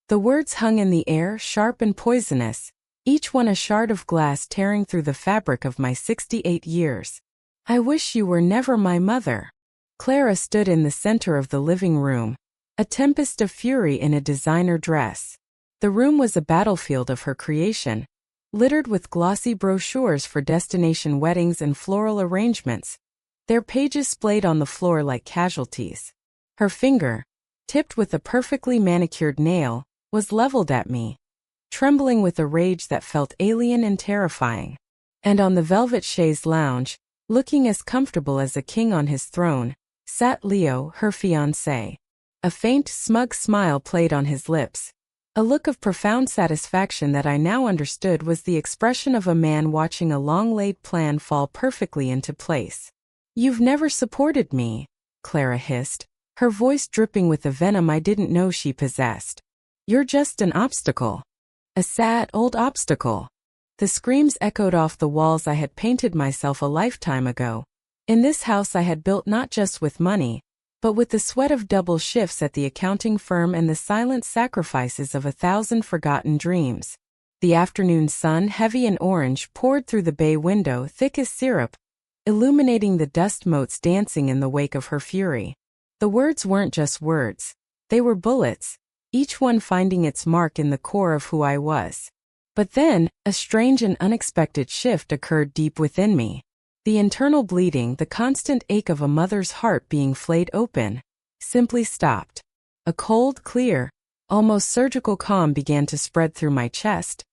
The words hung in the air, sharp and poisonous, each one a shard of glass tearing through the fabric of my 68 years. I wish you were never my mother. Clara stood in the center of the living room, a tempest of fury in a designer dress. The room was a battlefield of her creation, littered with glossy brochures for destination weddings and floral arrangements, their pages splayed on the floor like casualties. Her finger, tipped with a perfectly manicured nail, was leveled at me, trembling with a rage that felt alien and terrifying. And on the velvet chaise lounge, looking as comfortable as a king on his throne, sat Leo, her fiancé. A faint, smug smile played on his lips, a look of profound satisfaction that I now understood was the expression of a man watching a long-laid plan fall perfectly into place. "You've never supported me," Clara hissed, her voice dripping with the venom I didn't know she possessed. "You're just an obstacle. A sad old obstacle." The screams echoed off the walls I had painted myself a lifetime ago. In this house I had built not just with money, but with the sweat of double shifts at the accounting firm and the silent sacrifices of 1,000 forgotten dreams. The afternoon sun, heavy and orange, poured through the bay window, thick as syrup, illuminating the dust motes dancing in the wake of her fury. The words weren't just words. They were bullets, each one finding its mark in the core of who I was. But then, a strange and unexpected shift occurred deep within me. The internal bleeding, the constant ache of a mother's heart being flayed open, simply stopped. A cold, clear, almost surgical calm began to spread through my chest,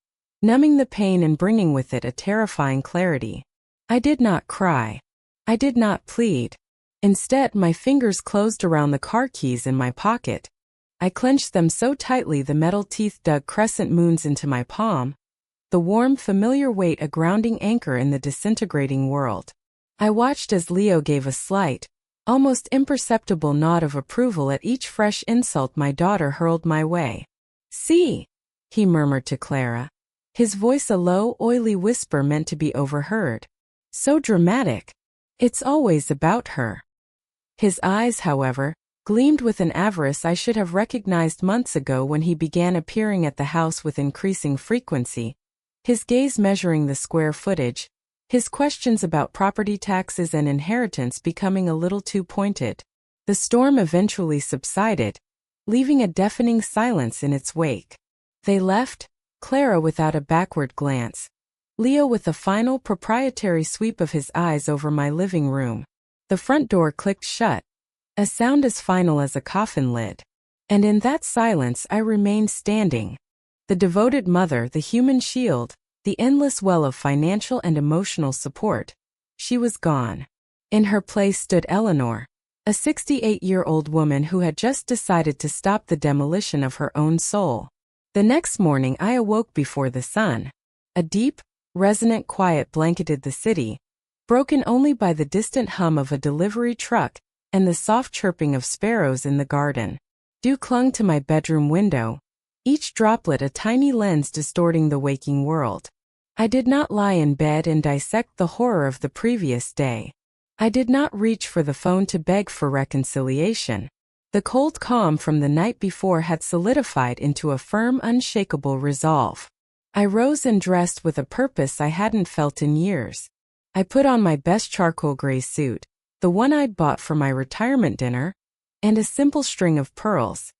numbing the pain and bringing with it a terrifying clarity. I did not cry. I did not plead. Instead, my fingers closed around the car keys in my pocket. I clenched them so tightly the metal teeth dug crescent moons into my palm, the warm, familiar weight a grounding anchor in the disintegrating world. I watched as Leo gave a slight, almost imperceptible nod of approval at each fresh insult my daughter hurled my way. "See," he murmured to Clara, his voice a low, oily whisper meant to be overheard. "So dramatic. It's always about her." His eyes, however, gleamed with an avarice I should have recognized months ago when he began appearing at the house with increasing frequency, his gaze measuring the square footage, his questions about property taxes and inheritance becoming a little too pointed. The storm eventually subsided, leaving a deafening silence in its wake. They left, Clara without a backward glance, Leo with a final proprietary sweep of his eyes over my living room. The front door clicked shut, a sound as final as a coffin lid. And in that silence I remained standing. The devoted mother, the human shield, the endless well of financial and emotional support. She was gone. In her place stood Eleanor, a 68-year-old woman who had just decided to stop the demolition of her own soul. The next morning I awoke before the sun. A deep, resonant quiet blanketed the city, broken only by the distant hum of a delivery truck and the soft chirping of sparrows in the garden. Dew clung to my bedroom window, each droplet a tiny lens distorting the waking world. I did not lie in bed and dissect the horror of the previous day. I did not reach for the phone to beg for reconciliation. The cold calm from the night before had solidified into a firm, unshakable resolve. I rose and dressed with a purpose I hadn't felt in years. I put on my best charcoal gray suit, the one I'd bought for my retirement dinner, and a simple string of pearls.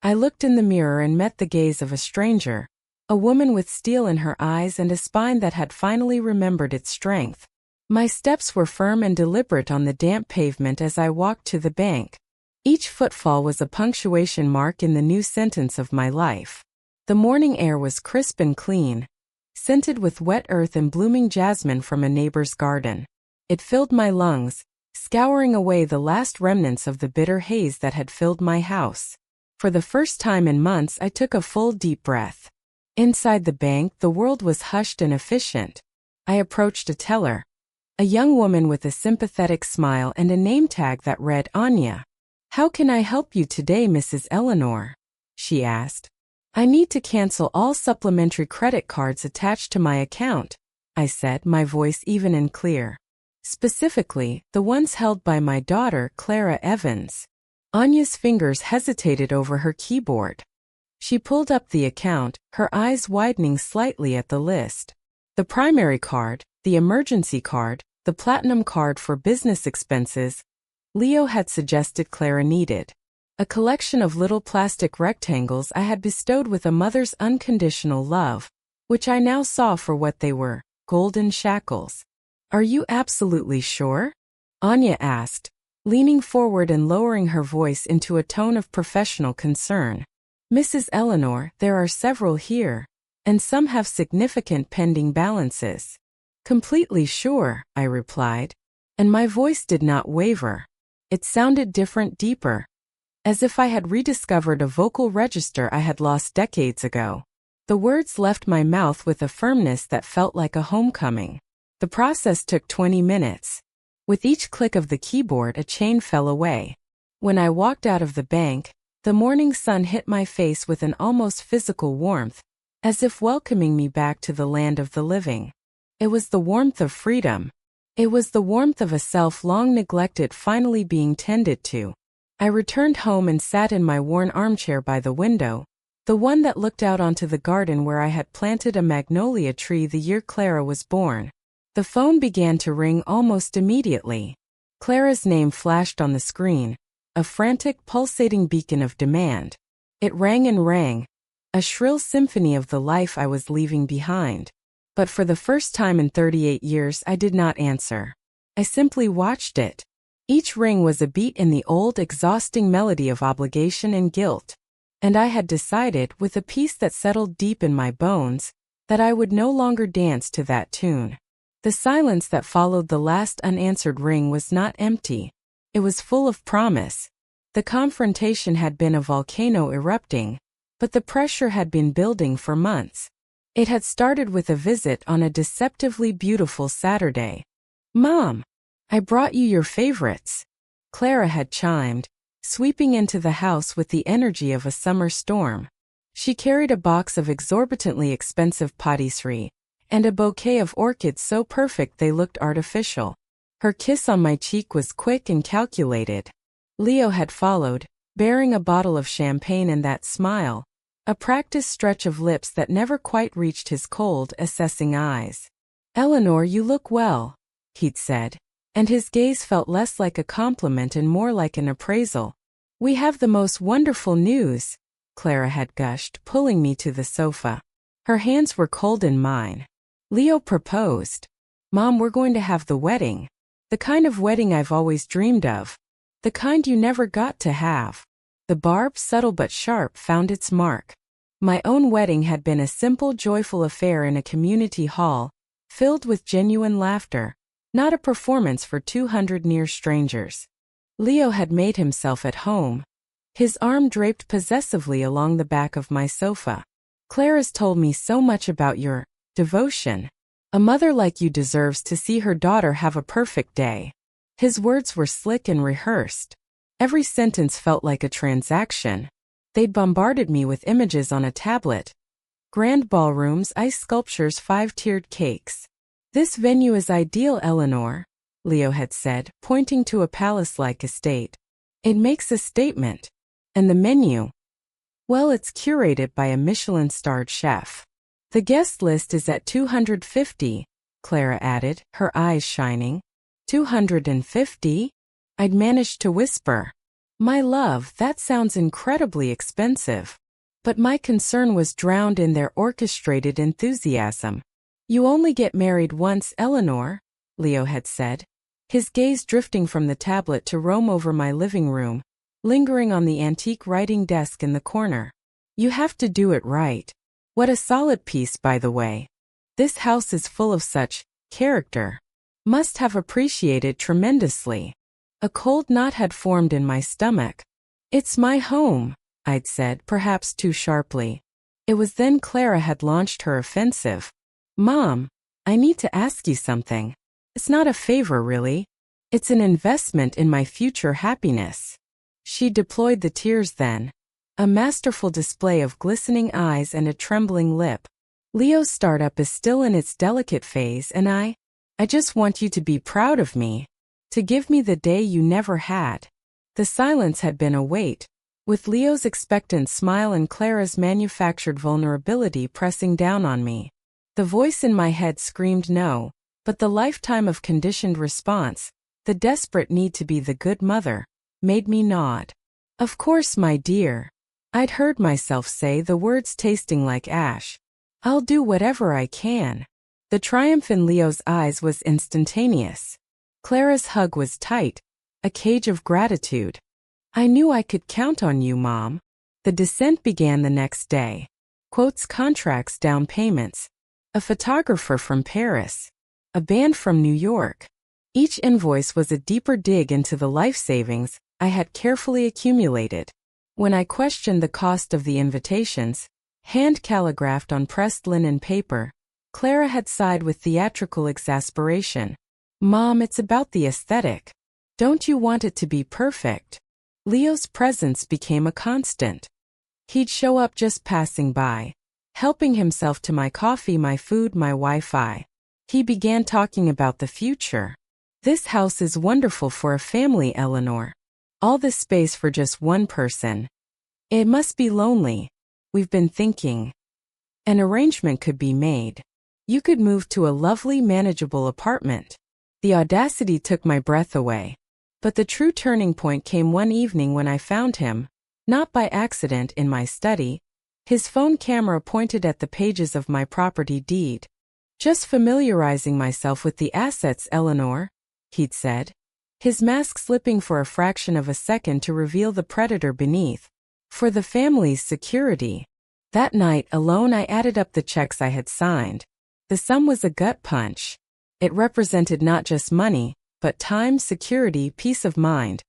I looked in the mirror and met the gaze of a stranger, a woman with steel in her eyes and a spine that had finally remembered its strength. My steps were firm and deliberate on the damp pavement as I walked to the bank. Each footfall was a punctuation mark in the new sentence of my life. The morning air was crisp and clean, scented with wet earth and blooming jasmine from a neighbor's garden. It filled my lungs, scouring away the last remnants of the bitter haze that had filled my house. For the first time in months I took a full deep breath. Inside the bank the world was hushed and efficient. I approached a teller, a young woman with a sympathetic smile and a name tag that read Anya. "How can I help you today, Mrs. Eleanor?" she asked. "I need to cancel all supplementary credit cards attached to my account," I said, my voice even and clear. Specifically, the ones held by my daughter, Clara Evans. Anya's fingers hesitated over her keyboard. She pulled up the account, her eyes widening slightly at the list. The primary card, the emergency card, the platinum card for business expenses. Leo had suggested Clara needed. A collection of little plastic rectangles I had bestowed with a mother's unconditional love, which I now saw for what they were, golden shackles. Are you absolutely sure? Anya asked, leaning forward and lowering her voice into a tone of professional concern. Mrs. Eleanor, there are several here, and some have significant pending balances. Completely sure, I replied, and my voice did not waver. It sounded different, deeper, as if I had rediscovered a vocal register I had lost decades ago. The words left my mouth with a firmness that felt like a homecoming. The process took 20 minutes. With each click of the keyboard, a chain fell away. When I walked out of the bank, the morning sun hit my face with an almost physical warmth, as if welcoming me back to the land of the living. It was the warmth of freedom. It was the warmth of a self long neglected finally being tended to. I returned home and sat in my worn armchair by the window, the one that looked out onto the garden where I had planted a magnolia tree the year Clara was born. The phone began to ring almost immediately. Clara's name flashed on the screen, a frantic, pulsating beacon of demand. It rang and rang, a shrill symphony of the life I was leaving behind. But for the first time in 38 years, I did not answer. I simply watched it. Each ring was a beat in the old, exhausting melody of obligation and guilt. And I had decided, with a peace that settled deep in my bones, that I would no longer dance to that tune. The silence that followed the last unanswered ring was not empty. It was full of promise. The confrontation had been a volcano erupting, but the pressure had been building for months. It had started with a visit on a deceptively beautiful Saturday. "Mom, I brought you your favorites," Clara had chimed, sweeping into the house with the energy of a summer storm. She carried a box of exorbitantly expensive patisserie, and a bouquet of orchids so perfect they looked artificial. Her kiss on my cheek was quick and calculated. Leo had followed, bearing a bottle of champagne and that smile, a practiced stretch of lips that never quite reached his cold, assessing eyes. "Eleanor, you look well," he'd said, and his gaze felt less like a compliment and more like an appraisal. "We have the most wonderful news," Clara had gushed, pulling me to the sofa. Her hands were cold in mine. "Leo proposed. Mom, we're going to have the wedding. The kind of wedding I've always dreamed of. The kind you never got to have." The barb, subtle but sharp, found its mark. My own wedding had been a simple, joyful affair in a community hall, filled with genuine laughter, not a performance for 200 near strangers. Leo had made himself at home, his arm draped possessively along the back of my sofa. "Clara's told me so much about your devotion. A mother like you deserves to see her daughter have a perfect day." His words were slick and rehearsed. Every sentence felt like a transaction. They'd bombarded me with images on a tablet. Grand ballrooms, ice sculptures, 5-tiered cakes. "This venue is ideal, Eleanor," Leo had said, pointing to a palace-like estate. "It makes a statement. And the menu? Well, it's curated by a Michelin-starred chef. The guest list is at 250, Clara added, her eyes shining. 250? I'd managed to whisper. "My love, that sounds incredibly expensive." But my concern was drowned in their orchestrated enthusiasm. "You only get married once, Eleanor," Leo had said, his gaze drifting from the tablet to roam over my living room, lingering on the antique writing desk in the corner. "You have to do it right." What a solid piece, by the way. This house is full of such character. Must have appreciated tremendously. A cold knot had formed in my stomach. "It's my home," I'd said, perhaps too sharply. It was then Clara had launched her offensive. "Mom, I need to ask you something. It's not a favor, really. It's an investment in my future happiness." She deployed the tears then, a masterful display of glistening eyes and a trembling lip. "Leo's startup is still in its delicate phase, and I just want you to be proud of me. To give me the day you never had." The silence had been a weight, with Leo's expectant smile and Clara's manufactured vulnerability pressing down on me. The voice in my head screamed no, but the lifetime of conditioned response, the desperate need to be the good mother, made me nod. Of course, my dear. I'd heard myself say, the words tasting like ash. I'll do whatever I can. The triumph in Leo's eyes was instantaneous. Clara's hug was tight, a cage of gratitude. I knew I could count on you, Mom. The descent began the next day. Quotes, contracts, down payments. A photographer from Paris. A band from New York. Each invoice was a deeper dig into the life savings I had carefully accumulated. When I questioned the cost of the invitations, hand calligraphed on pressed linen paper, Clara had sighed with theatrical exasperation. Mom, it's about the aesthetic. Don't you want it to be perfect? Leo's presence became a constant. He'd show up just passing by, helping himself to my coffee, my food, my Wi-Fi. He began talking about the future. This house is wonderful for a family, Eleanor. All this space for just one person. It must be lonely. We've been thinking. An arrangement could be made. You could move to a lovely, manageable apartment. The audacity took my breath away. But the true turning point came one evening when I found him, not by accident, in my study, his phone camera pointed at the pages of my property deed. Just familiarizing myself with the assets, Eleanor, he'd said, his mask slipping for a fraction of a second to reveal the predator beneath. For the family's security. That night alone I added up the checks I had signed. The sum was a gut punch. It represented not just money, but time, security, peace of mind,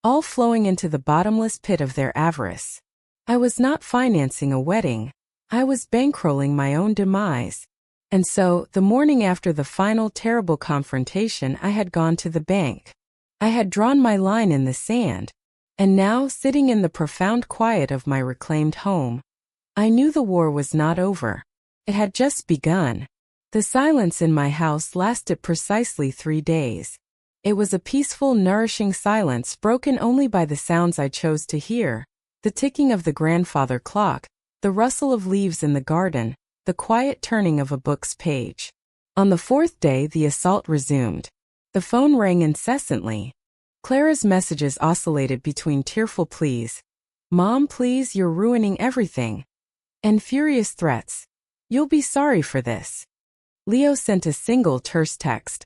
all flowing into the bottomless pit of their avarice. I was not financing a wedding. I was bankrolling my own demise. And so, the morning after the final terrible confrontation, I had gone to the bank. I had drawn my line in the sand. And now, sitting in the profound quiet of my reclaimed home, I knew the war was not over. It had just begun. The silence in my house lasted precisely 3 days. It was a peaceful, nourishing silence broken only by the sounds I chose to hear, the ticking of the grandfather clock, the rustle of leaves in the garden, the quiet turning of a book's page. On the 4th day, the assault resumed. The phone rang incessantly. Clara's messages oscillated between tearful pleas. Mom, please, you're ruining everything. And furious threats. You'll be sorry for this. Leo sent a single terse text.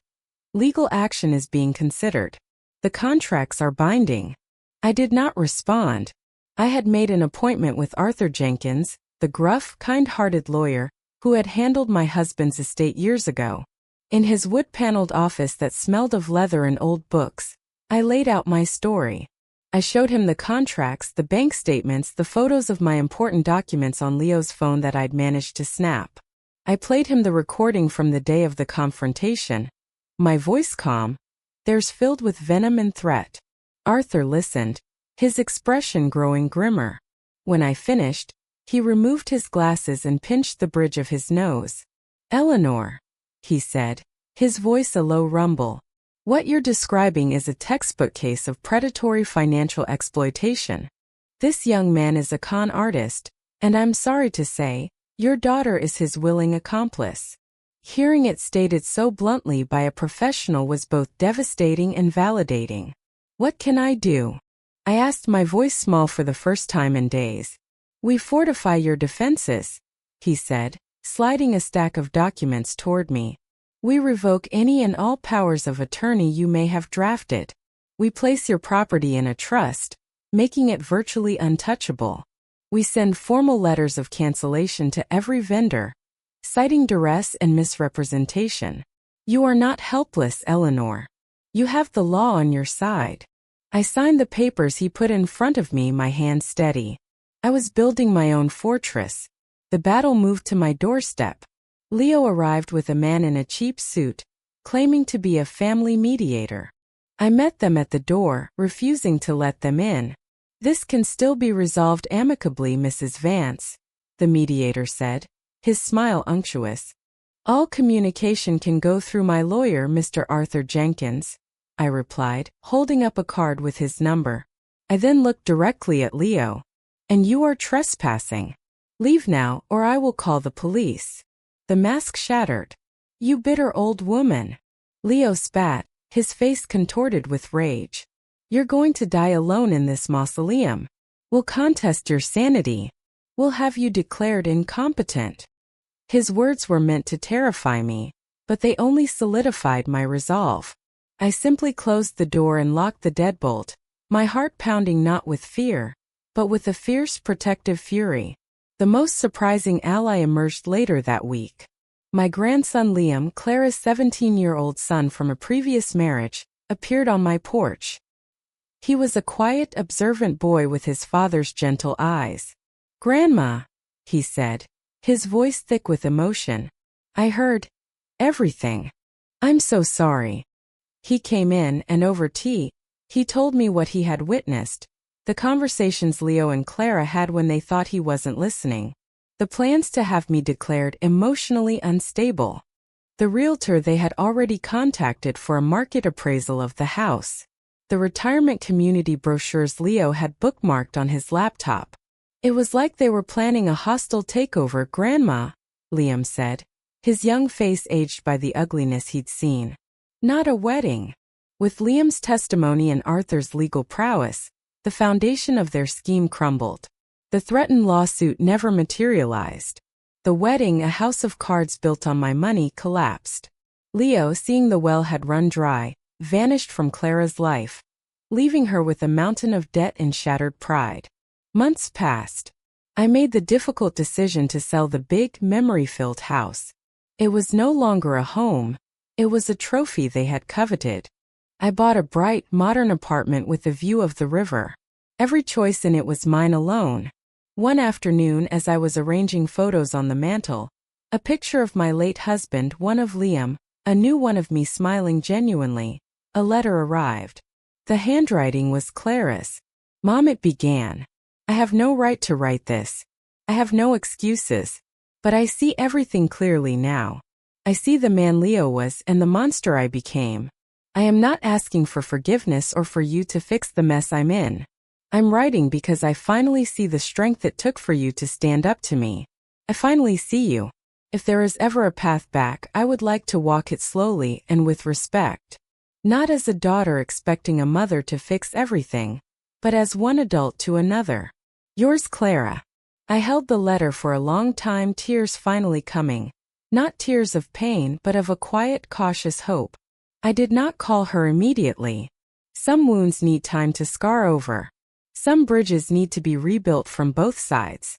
Legal action is being considered. The contracts are binding. I did not respond. I had made an appointment with Arthur Jenkins, the gruff, kind-hearted lawyer who had handled my husband's estate years ago. In his wood-paneled office that smelled of leather and old books, I laid out my story. I showed him the contracts, the bank statements, the photos of my important documents on Leo's phone that I'd managed to snap. I played him the recording from the day of the confrontation. My voice calm, theirs filled with venom and threat. Arthur listened, his expression growing grimmer. When I finished, he removed his glasses and pinched the bridge of his nose. Eleanor, he said, his voice a low rumble. What you're describing is a textbook case of predatory financial exploitation. This young man is a con artist, and I'm sorry to say, your daughter is his willing accomplice. Hearing it stated so bluntly by a professional was both devastating and validating. What can I do? I asked, my voice small for the first time in days. We fortify your defenses, he said, sliding a stack of documents toward me. We revoke any and all powers of attorney you may have drafted. We place your property in a trust, making it virtually untouchable. We send formal letters of cancellation to every vendor, citing duress and misrepresentation. You are not helpless, Eleanor. You have the law on your side. I signed the papers he put in front of me, my hand steady. I was building my own fortress. The battle moved to my doorstep. Leo arrived with a man in a cheap suit, claiming to be a family mediator. I met them at the door, refusing to let them in. This can still be resolved amicably, Mrs. Vance, the mediator said, his smile unctuous. All communication can go through my lawyer, Mr. Arthur Jenkins, I replied, holding up a card with his number. I then looked directly at Leo. And you are trespassing. Leave now, or I will call the police. The mask shattered. You bitter old woman. Leo spat, his face contorted with rage. You're going to die alone in this mausoleum. We'll contest your sanity. We'll have you declared incompetent. His words were meant to terrify me, but they only solidified my resolve. I simply closed the door and locked the deadbolt, my heart pounding not with fear, but with a fierce protective fury. The most surprising ally emerged later that week. My grandson Liam, Clara's 17-year-old son from a previous marriage, appeared on my porch. He was a quiet, observant boy with his father's gentle eyes. "Grandma," he said, his voice thick with emotion. "I heard everything. I'm so sorry." He came in, and over tea, he told me what he had witnessed, the conversations Leo and Clara had when they thought he wasn't listening, the plans to have me declared emotionally unstable, the realtor they had already contacted for a market appraisal of the house, the retirement community brochures Leo had bookmarked on his laptop. It was like they were planning a hostile takeover. "Grandma," Liam said, his young face aged by the ugliness he'd seen. "Not a wedding." With Liam's testimony and Arthur's legal prowess, the foundation of their scheme crumbled. The threatened lawsuit never materialized. The wedding, a house of cards built on my money, collapsed. Leo, seeing the well had run dry, vanished from Clara's life, leaving her with a mountain of debt and shattered pride. Months passed. I made the difficult decision to sell the big, memory-filled house. It was no longer a home. It was a trophy they had coveted. I bought a bright, modern apartment with a view of the river. Every choice in it was mine alone. One afternoon, as I was arranging photos on the mantel, a picture of my late husband, one of Liam, a new one of me smiling genuinely, a letter arrived. The handwriting was Clara's. "Mom," it began. "I have no right to write this. I have no excuses. But I see everything clearly now. I see the man Leo was and the monster I became. I am not asking for forgiveness or for you to fix the mess I'm in. I'm writing because I finally see the strength it took for you to stand up to me. I finally see you. If there is ever a path back, I would like to walk it slowly and with respect. Not as a daughter expecting a mother to fix everything, but as one adult to another. Yours, Clara." I held the letter for a long time, tears finally coming. Not tears of pain, but of a quiet, cautious hope. I did not call her immediately. Some wounds need time to scar over. Some bridges need to be rebuilt from both sides.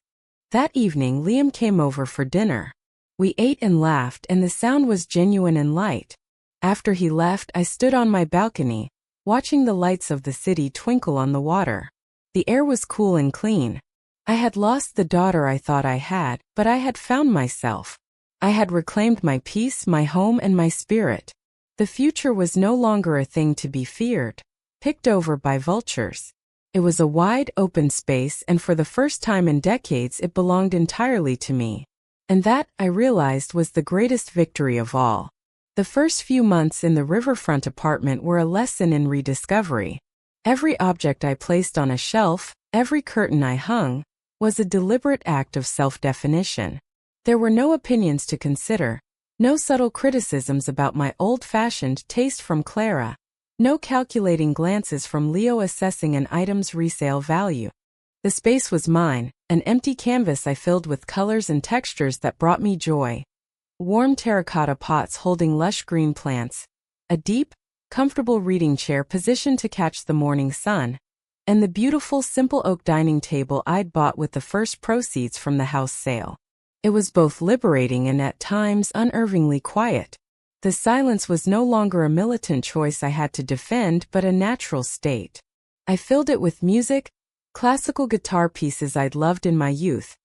That evening, Liam came over for dinner. We ate and laughed, and the sound was genuine and light. After he left, I stood on my balcony, watching the lights of the city twinkle on the water. The air was cool and clean. I had lost the daughter I thought I had, but I had found myself. I had reclaimed my peace, my home, and my spirit. The future was no longer a thing to be feared, picked over by vultures. It was a wide, open space, and for the first time in decades it belonged entirely to me. And that, I realized, was the greatest victory of all. The first few months in the riverfront apartment were a lesson in rediscovery. Every object I placed on a shelf, every curtain I hung, was a deliberate act of self-definition. There were no opinions to consider, no subtle criticisms about my old-fashioned taste from Clara, no calculating glances from Leo assessing an item's resale value. The space was mine, an empty canvas I filled with colors and textures that brought me joy. Warm terracotta pots holding lush green plants, a deep, comfortable reading chair positioned to catch the morning sun, and the beautiful simple oak dining table I'd bought with the first proceeds from the house sale. It was both liberating and at times unnervingly quiet. The silence was no longer a militant choice I had to defend but a natural state. I filled it with music, classical guitar pieces I'd loved in my youth,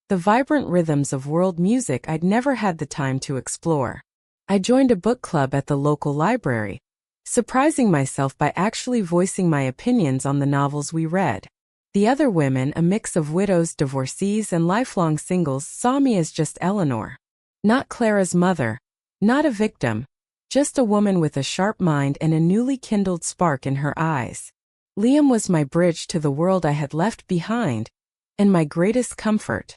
the vibrant rhythms of world music I'd never had the time to explore. I joined a book club at the local library, surprising myself by actually voicing my opinions on the novels we read. The other women, a mix of widows, divorcees, and lifelong singles, saw me as just Eleanor. Not Clara's mother, not a victim, just a woman with a sharp mind and a newly kindled spark in her eyes. Liam was my bridge to the world I had left behind, and my greatest comfort.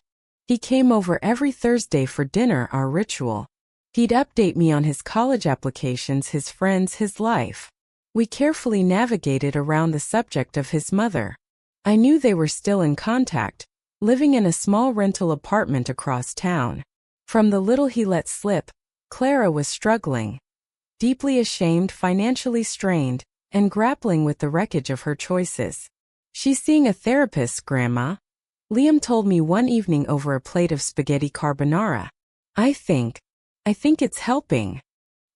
He came over every Thursday for dinner, our ritual. He'd update me on his college applications, his friends, his life. We carefully navigated around the subject of his mother. I knew they were still in contact, living in a small rental apartment across town. From the little he let slip, Clara was struggling. Deeply ashamed, financially strained, and grappling with the wreckage of her choices. "She's seeing a therapist, Grandma," Liam told me one evening over a plate of spaghetti carbonara. I think it's helping."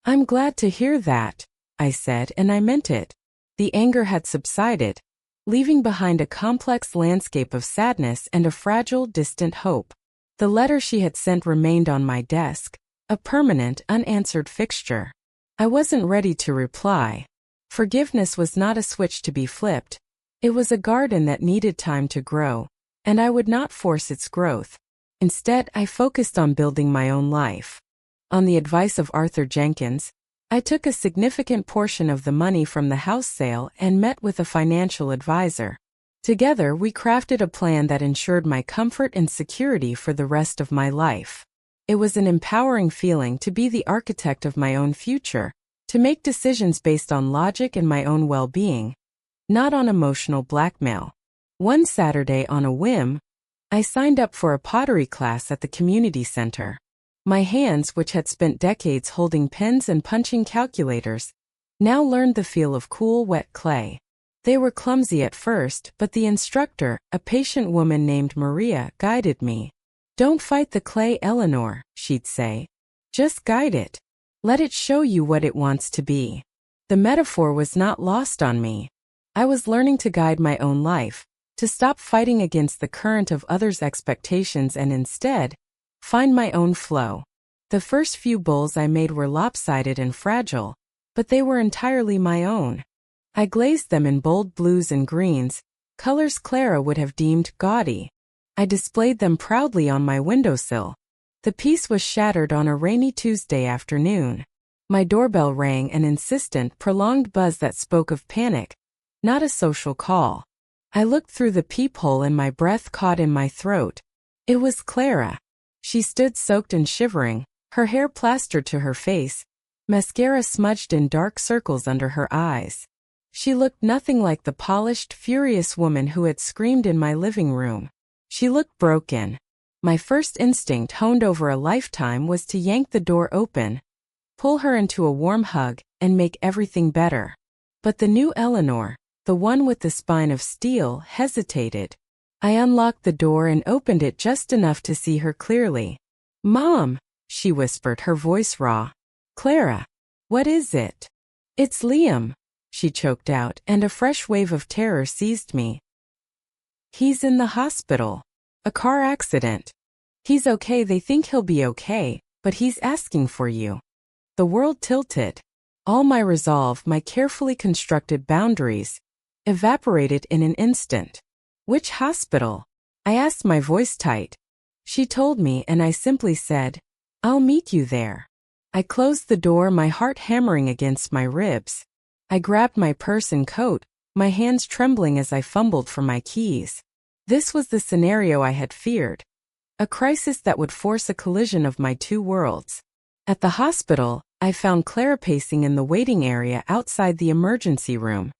"I'm glad to hear that," I said, and I meant it. The anger had subsided, leaving behind a complex landscape of sadness and a fragile, distant hope. The letter she had sent remained on my desk, a permanent, unanswered fixture. I wasn't ready to reply. Forgiveness was not a switch to be flipped. It was a garden that needed time to grow, and I would not force its growth. Instead, I focused on building my own life. On the advice of Arthur Jenkins, I took a significant portion of the money from the house sale and met with a financial advisor. Together, we crafted a plan that ensured my comfort and security for the rest of my life. It was an empowering feeling to be the architect of my own future, to make decisions based on logic and my own well-being, not on emotional blackmail. One Saturday, on a whim, I signed up for a pottery class at the community center. My hands, which had spent decades holding pens and punching calculators, now learned the feel of cool, wet clay. They were clumsy at first, but the instructor, a patient woman named Maria, guided me. "Don't fight the clay, Eleanor," she'd say. "Just guide it. Let it show you what it wants to be." The metaphor was not lost on me. I was learning to guide my own life, to stop fighting against the current of others' expectations and instead, find my own flow. The first few bowls I made were lopsided and fragile, but they were entirely my own. I glazed them in bold blues and greens, colors Clara would have deemed gaudy. I displayed them proudly on my windowsill. The piece was shattered on a rainy Tuesday afternoon. My doorbell rang, an insistent, prolonged buzz that spoke of panic, not a social call. I looked through the peephole and my breath caught in my throat. It was Clara. She stood soaked and shivering, her hair plastered to her face, mascara smudged in dark circles under her eyes. She looked nothing like the polished, furious woman who had screamed in my living room. She looked broken. My first instinct, honed over a lifetime, was to yank the door open, pull her into a warm hug, and make everything better. But the new Eleanor, the one with the spine of steel, hesitated. I unlocked the door and opened it just enough to see her clearly. "Mom," she whispered, her voice raw. "Clara, what is it?" "It's Liam," she choked out, and a fresh wave of terror seized me. "He's in the hospital. A car accident. He's okay, they think he'll be okay, but he's asking for you." The world tilted. All my resolve, my carefully constructed boundaries, evaporated in an instant. "Which hospital?" I asked, my voice tight. She told me, and I simply said, "I'll meet you there." I closed the door, my heart hammering against my ribs. I grabbed my purse and coat, my hands trembling as I fumbled for my keys. This was the scenario I had feared. A crisis that would force a collision of my two worlds. At the hospital, I found Clara pacing in the waiting area outside the emergency room.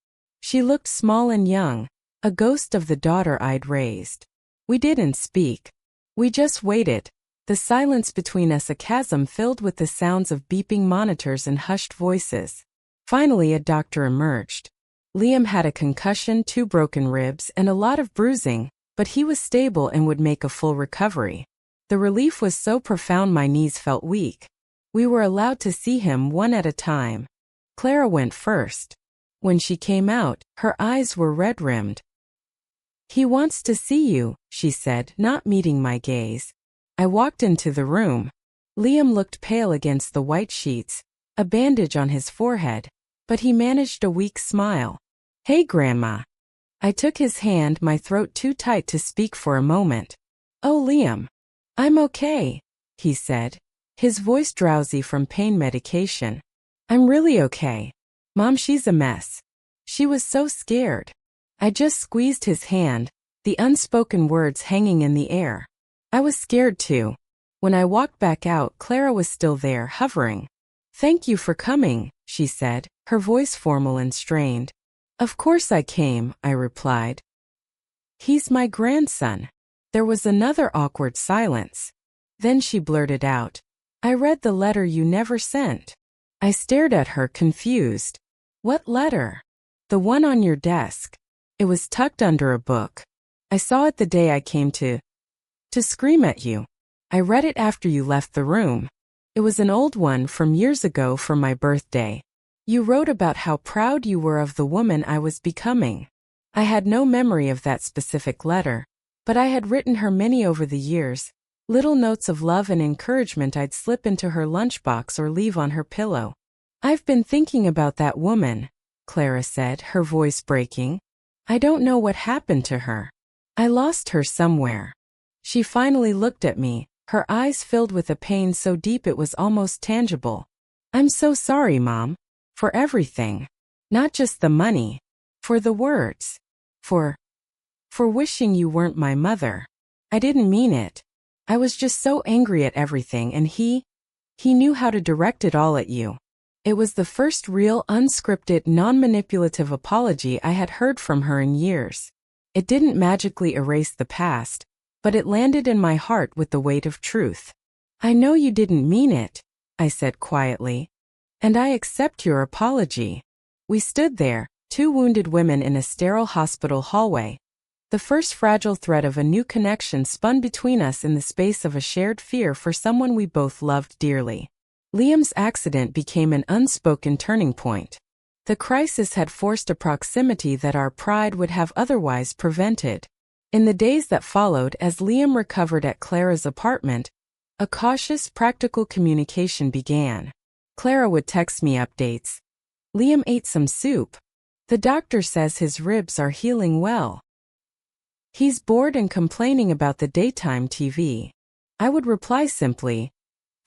She looked small and young, a ghost of the daughter I'd raised. We didn't speak. We just waited, the silence between us a chasm filled with the sounds of beeping monitors and hushed voices. Finally, a doctor emerged. Liam had a concussion, 2 broken ribs, and a lot of bruising, but he was stable and would make a full recovery. The relief was so profound my knees felt weak. We were allowed to see him one at a time. Clara went first. When she came out, her eyes were red-rimmed. "He wants to see you," she said, not meeting my gaze. I walked into the room. Liam looked pale against the white sheets, a bandage on his forehead, but he managed a weak smile. "Hey, Grandma." I took his hand, my throat too tight to speak for a moment. "Oh, Liam. I'm okay," he said, his voice drowsy from pain medication. "I'm really okay. Mom, she's a mess. She was so scared." I just squeezed his hand, the unspoken words hanging in the air. I was scared too. When I walked back out, Clara was still there, hovering. "Thank you for coming," she said, her voice formal and strained. "Of course I came," I replied. "He's my grandson." There was another awkward silence. Then she blurted out, "I read the letter you never sent." I stared at her, confused. "What letter?" "The one on your desk. It was tucked under a book. I saw it the day I came to scream at you. I read it after you left the room. It was an old one from years ago for my birthday. You wrote about how proud you were of the woman I was becoming." I had no memory of that specific letter, but I had written her many over the years, little notes of love and encouragement I'd slip into her lunchbox or leave on her pillow. "I've been thinking about that woman," Clara said, her voice breaking. "I don't know what happened to her. I lost her somewhere." She finally looked at me, her eyes filled with a pain so deep it was almost tangible. "I'm so sorry, Mom. For everything. Not just the money. For the words. For wishing you weren't my mother. I didn't mean it. I was just so angry at everything, and he knew how to direct it all at you." It was the first real, unscripted, non-manipulative apology I had heard from her in years. It didn't magically erase the past, but it landed in my heart with the weight of truth. "I know you didn't mean it," I said quietly. "And I accept your apology." We stood there, two wounded women in a sterile hospital hallway. The first fragile thread of a new connection spun between us in the space of a shared fear for someone we both loved dearly. Liam's accident became an unspoken turning point. The crisis had forced a proximity that our pride would have otherwise prevented. In the days that followed, as Liam recovered at Clara's apartment, a cautious, practical communication began. Clara would text me updates. "Liam ate some soup. The doctor says his ribs are healing well. He's bored and complaining about the daytime TV." I would reply simply,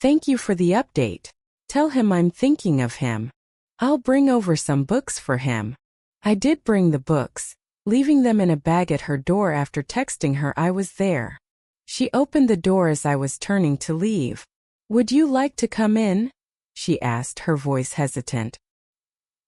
"Thank you for the update. Tell him I'm thinking of him. I'll bring over some books for him." I did bring the books, leaving them in a bag at her door after texting her I was there. She opened the door as I was turning to leave. "Would you like to come in?" she asked, her voice hesitant.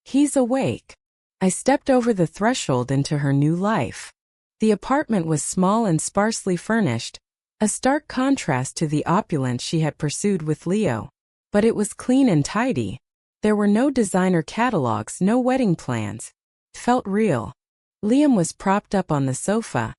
"He's awake." I stepped over the threshold into her new life. The apartment was small and sparsely furnished, a stark contrast to the opulence she had pursued with Leo. But it was clean and tidy. There were no designer catalogs, no wedding plans. It felt real. Liam was propped up on the sofa,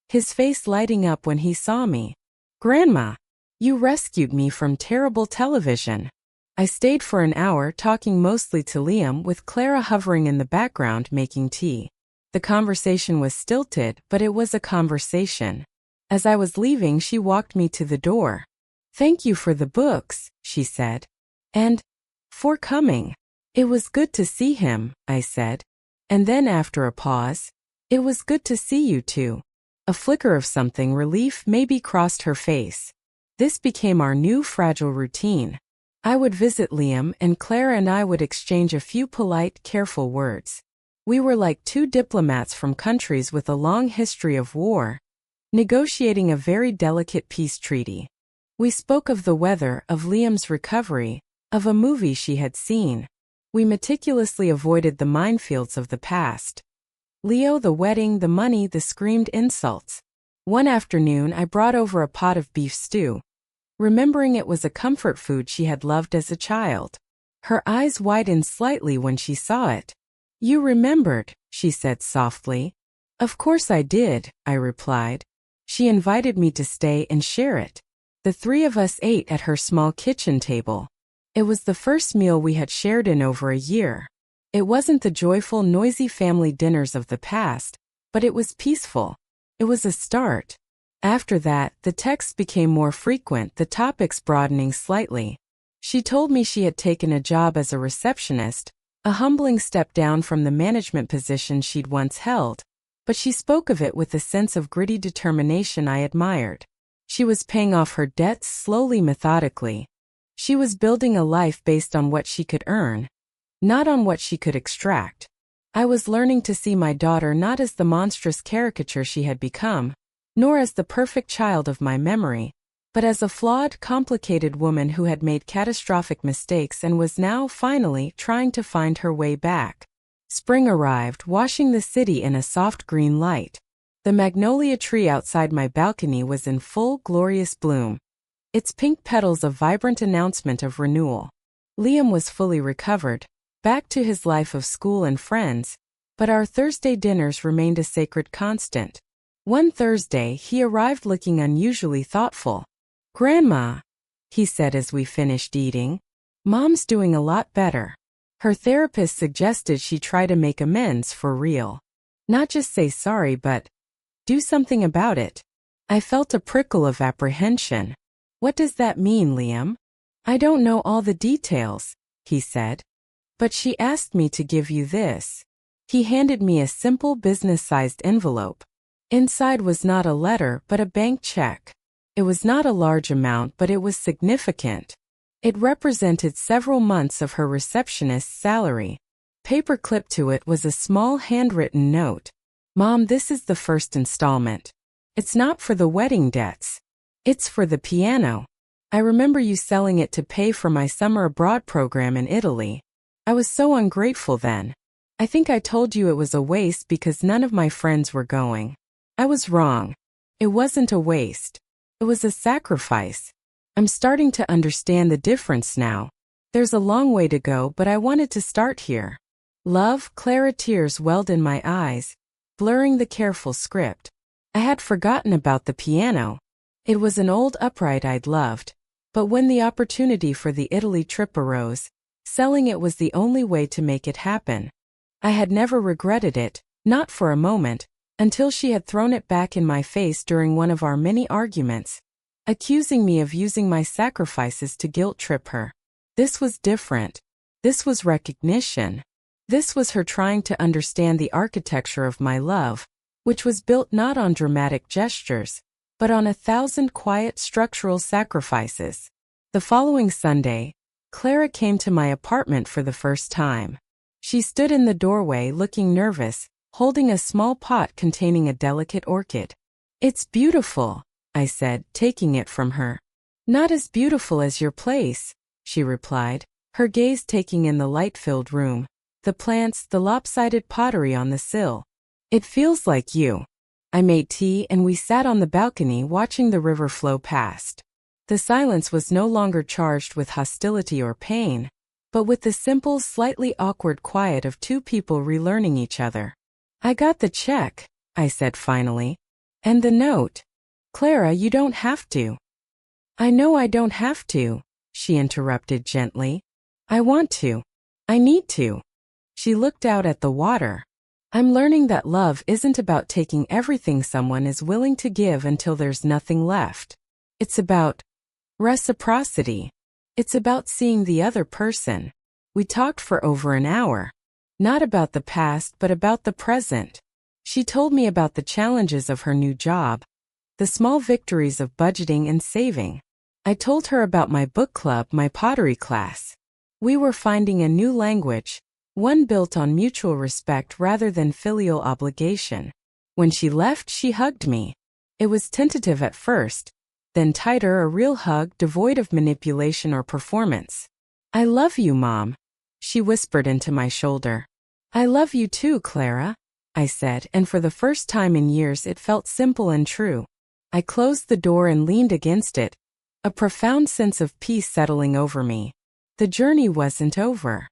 his face lighting up when he saw me. "Grandma, you rescued me from terrible television." I stayed for an hour, talking mostly to Liam, with Clara hovering in the background making tea. The conversation was stilted, but it was a conversation. As I was leaving, she walked me to the door. "Thank you for the books," she said. "And for coming." "It was good to see him," I said. And then after a pause, "It was good to see you too." A flicker of something, relief maybe, crossed her face. This became our new fragile routine. I would visit Liam, and Clara and I would exchange a few polite, careful words. We were like two diplomats from countries with a long history of war, negotiating a very delicate peace treaty. We spoke of the weather, of Liam's recovery, of a movie she had seen. We meticulously avoided the minefields of the past. Leo, the wedding, the money, the screamed insults. One afternoon I brought over a pot of beef stew, remembering it was a comfort food she had loved as a child. Her eyes widened slightly when she saw it. "You remembered," she said softly. "Of course I did," I replied. She invited me to stay and share it. The three of us ate at her small kitchen table. It was the first meal we had shared in over a year. It wasn't the joyful, noisy family dinners of the past, but it was peaceful. It was a start. After that, the texts became more frequent, the topics broadening slightly. She told me she had taken a job as a receptionist, a humbling step down from the management position she'd once held, but she spoke of it with a sense of gritty determination I admired. She was paying off her debts slowly, methodically. She was building a life based on what she could earn, not on what she could extract. I was learning to see my daughter not as the monstrous caricature she had become, nor as the perfect child of my memory, but as a flawed, complicated woman who had made catastrophic mistakes and was now, finally, trying to find her way back. Spring arrived, washing the city in a soft green light. The magnolia tree outside my balcony was in full, glorious bloom, its pink petals a vibrant announcement of renewal. Liam was fully recovered, back to his life of school and friends, but our Thursday dinners remained a sacred constant. One Thursday, he arrived looking unusually thoughtful. "Grandma," he said as we finished eating, "Mom's doing a lot better. Her therapist suggested she try to make amends for real. Not just say sorry, but do something about it." I felt a prickle of apprehension. "What does that mean, Liam?" "I don't know all the details," he said. "But she asked me to give you this." He handed me a simple business-sized envelope. Inside was not a letter but a bank check. It was not a large amount, but it was significant. It represented several months of her receptionist's salary. Paper-clipped to it was a small handwritten note. "Mom, this is the first installment. It's not for the wedding debts. It's for the piano. I remember you selling it to pay for my summer abroad program in Italy. I was so ungrateful then. I think I told you it was a waste because none of my friends were going. I was wrong. It wasn't a waste. It was a sacrifice. I'm starting to understand the difference now. There's a long way to go, but I wanted to start here. Love." Clara. Tears welled in my eyes, blurring the careful script. I had forgotten about the piano. It was an old upright I'd loved, but when the opportunity for the Italy trip arose, selling it was the only way to make it happen. I had never regretted it, not for a moment, until she had thrown it back in my face during one of our many arguments, accusing me of using my sacrifices to guilt-trip her. This was different. This was recognition. This was her trying to understand the architecture of my love, which was built not on dramatic gestures, but on 1,000 quiet structural sacrifices. The following Sunday, Clara came to my apartment for the first time. She stood in the doorway looking nervous, holding a small pot containing a delicate orchid. "It's beautiful," I said, taking it from her. "Not as beautiful as your place," she replied, her gaze taking in the light-filled room, the plants, the lopsided pottery on the sill. "It feels like you." I made tea and we sat on the balcony watching the river flow past. The silence was no longer charged with hostility or pain, but with the simple, slightly awkward quiet of two people relearning each other. "I got the check," I said finally. "And the note." "Clara, you don't have to." "I know I don't have to," she interrupted gently. "I want to. I need to." She looked out at the water. "I'm learning that love isn't about taking everything someone is willing to give until there's nothing left. It's about reciprocity. It's about seeing the other person." We talked for over an hour. Not about the past, but about the present. She told me about the challenges of her new job, the small victories of budgeting and saving. I told her about my book club, my pottery class. We were finding a new language, one built on mutual respect rather than filial obligation. When she left, she hugged me. It was tentative at first, then tighter, a real hug devoid of manipulation or performance. "I love you, Mom," she whispered into my shoulder. "I love you too, Clara," I said, and for the first time in years it felt simple and true. I closed the door and leaned against it, a profound sense of peace settling over me. The journey wasn't over.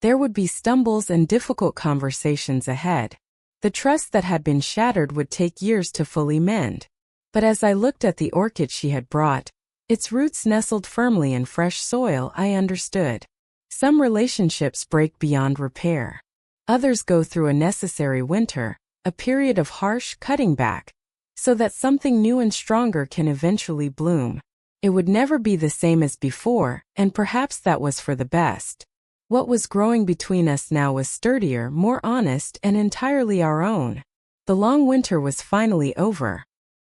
There would be stumbles and difficult conversations ahead. The trust that had been shattered would take years to fully mend. But as I looked at the orchid she had brought, its roots nestled firmly in fresh soil, I understood. Some relationships break beyond repair. Others go through a necessary winter, a period of harsh cutting back, so that something new and stronger can eventually bloom. It would never be the same as before, and perhaps that was for the best. What was growing between us now was sturdier, more honest, and entirely our own. The long winter was finally over.